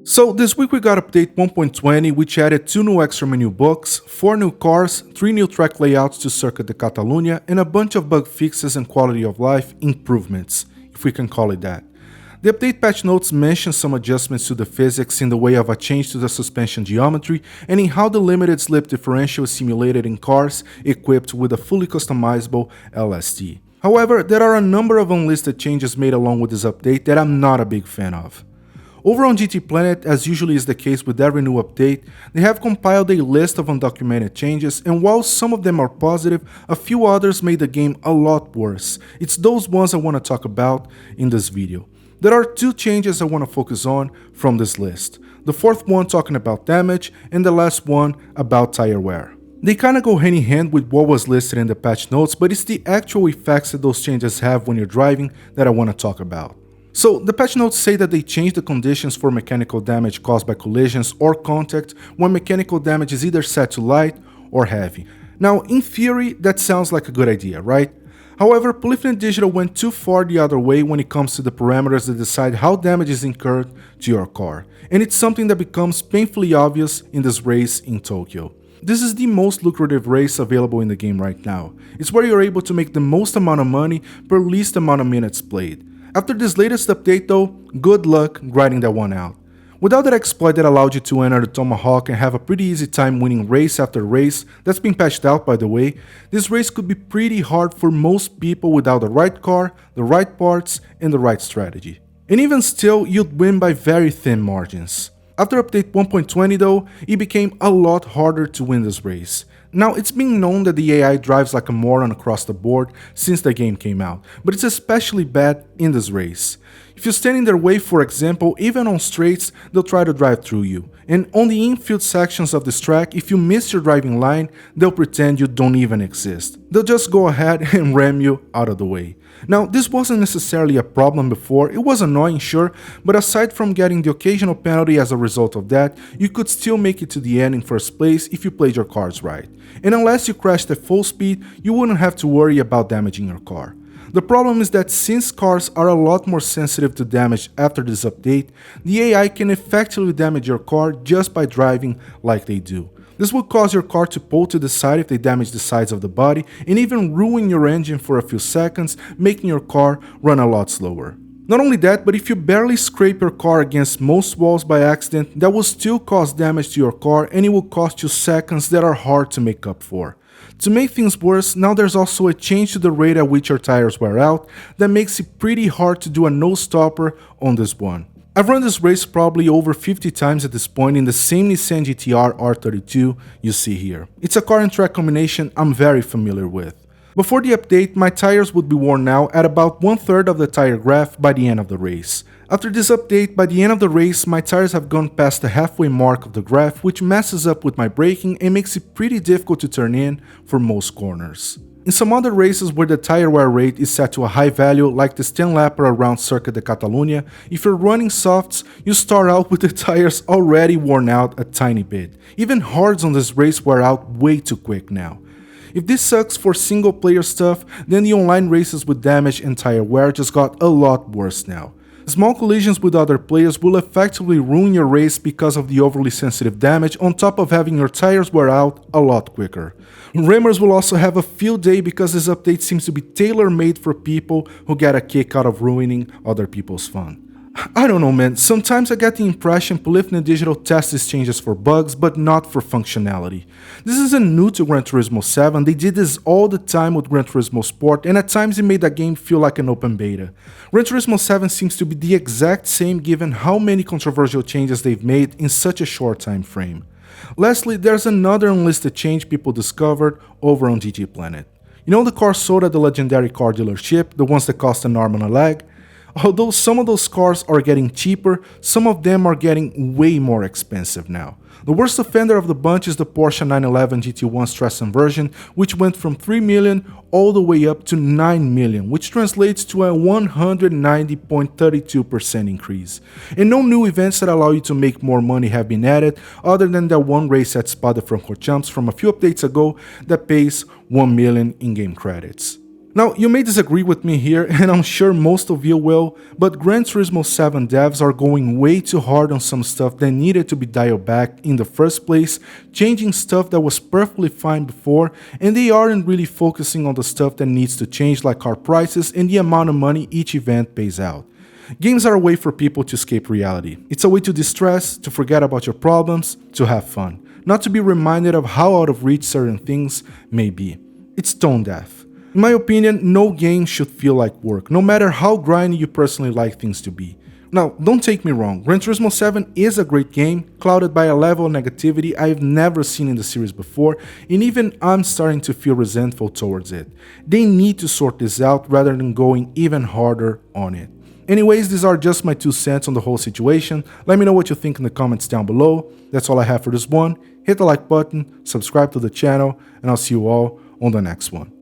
So this week we got update 1.20, which added 2 new extra menu books, 4 new cars, 3 new track layouts to Circuit de Catalunya, and a bunch of bug fixes and quality of life improvements, if we can call it that. The update patch notes mention some adjustments to the physics in the way of a change to the suspension geometry and in how the limited slip differential is simulated in cars equipped with a fully customizable LSD. However, there are a number of unlisted changes made along with this update that I'm not a big fan of. Over on GT Planet, as usually is the case with every new update, they have compiled a list of undocumented changes, and while some of them are positive, a few others made the game a lot worse. It's those ones I want to talk about in this video. There are 2 changes I want to focus on from this list. The fourth one talking about damage, and the last one about tire wear. They kinda go hand in hand with what was listed in the patch notes, but it's the actual effects that those changes have when you're driving that I want to talk about. So, the patch notes say that they changed the conditions for mechanical damage caused by collisions or contact when mechanical damage is either set to light or heavy. Now, in theory, that sounds like a good idea, right? However, Polyphony Digital went too far the other way when it comes to the parameters that decide how damage is incurred to your car, and it's something that becomes painfully obvious in this race in Tokyo. This is the most lucrative race available in the game right now. It's where you're able to make the most amount of money per least amount of minutes played. After this latest update though, good luck grinding that one out. Without that exploit that allowed you to enter the Tomahawk and have a pretty easy time winning race after race, that's been patched out by the way, this race could be pretty hard for most people without the right car, the right parts, and the right strategy. And even still, you'd win by very thin margins. After update 1.20 though, it became a lot harder to win this race. Now, it's been known that the AI drives like a moron across the board since the game came out, but it's especially bad in this race. If you stand in their way, for example, even on straights, they'll try to drive through you. And on the infield sections of this track, if you miss your driving line, they'll pretend you don't even exist. They'll just go ahead and ram you out of the way. Now, this wasn't necessarily a problem before, it was annoying sure, but aside from getting the occasional penalty as a result of that, you could still make it to the end in first place if you played your cards right. And unless you crashed at full speed, you wouldn't have to worry about damaging your car. The problem is that since cars are a lot more sensitive to damage after this update, the AI can effectively damage your car just by driving like they do. This will cause your car to pull to the side if they damage the sides of the body, and even ruin your engine for a few seconds, making your car run a lot slower. Not only that, but if you barely scrape your car against most walls by accident, that will still cause damage to your car and it will cost you seconds that are hard to make up for. To make things worse, now there's also a change to the rate at which your tires wear out that makes it pretty hard to do a no-stopper on this one. I've run this race probably over 50 times at this point in the same Nissan GT-R R32 you see here. It's a car and track combination I'm very familiar with. Before the update, my tires would be worn out at about 1/3 of the tire graph by the end of the race. After this update, by the end of the race, my tires have gone past the halfway mark of the graph, which messes up with my braking and makes it pretty difficult to turn in for most corners. In some other races where the tire wear rate is set to a high value, like this 10-lapper around Circuit de Catalunya, if you're running softs, you start out with the tires already worn out a tiny bit. Even hards on this race wear out way too quick now. If this sucks for single player stuff, then the online races with damage and tire wear just got a lot worse now. Small collisions with other players will effectively ruin your race because of the overly sensitive damage on top of having your tires wear out a lot quicker. Rimmers will also have a field day because this update seems to be tailor-made for people who get a kick out of ruining other people's fun. I don't know man, sometimes I get the impression Polyphony Digital tests these changes for bugs but not for functionality. This isn't new to Gran Turismo 7, they did this all the time with Gran Turismo Sport and at times it made that game feel like an open beta. Gran Turismo 7 seems to be the exact same given how many controversial changes they've made in such a short time frame. Lastly, there's another unlisted change people discovered over on GT Planet. You know the car sold at the legendary car dealership, the ones that cost an arm and a leg? Although some of those cars are getting cheaper, some of them are getting way more expensive now. The worst offender of the bunch is the Porsche 911 GT1 stress inversion, which went from 3 million all the way up to 9 million, which translates to a 190.32% increase. And no new events that allow you to make more money have been added, other than that one race at Spa de Francorchamps from a few updates ago that pays 1 million in-game credits. Now, you may disagree with me here, and I'm sure most of you will, but Gran Turismo 7 devs are going way too hard on some stuff that needed to be dialed back in the first place, changing stuff that was perfectly fine before, and they aren't really focusing on the stuff that needs to change, like car prices and the amount of money each event pays out. Games are a way for people to escape reality. It's a way to distress, to forget about your problems, to have fun, not to be reminded of how out of reach certain things may be. It's tone deaf. In my opinion, no game should feel like work, no matter how grindy you personally like things to be. Now, don't take me wrong, Gran Turismo 7 is a great game, clouded by a level of negativity I've never seen in the series before, and even I'm starting to feel resentful towards it. They need to sort this out rather than going even harder on it. Anyways, these are just my 2 cents on the whole situation. Let me know what you think in the comments down below. That's all I have for this one. Hit the like button, subscribe to the channel, and I'll see you all on the next one.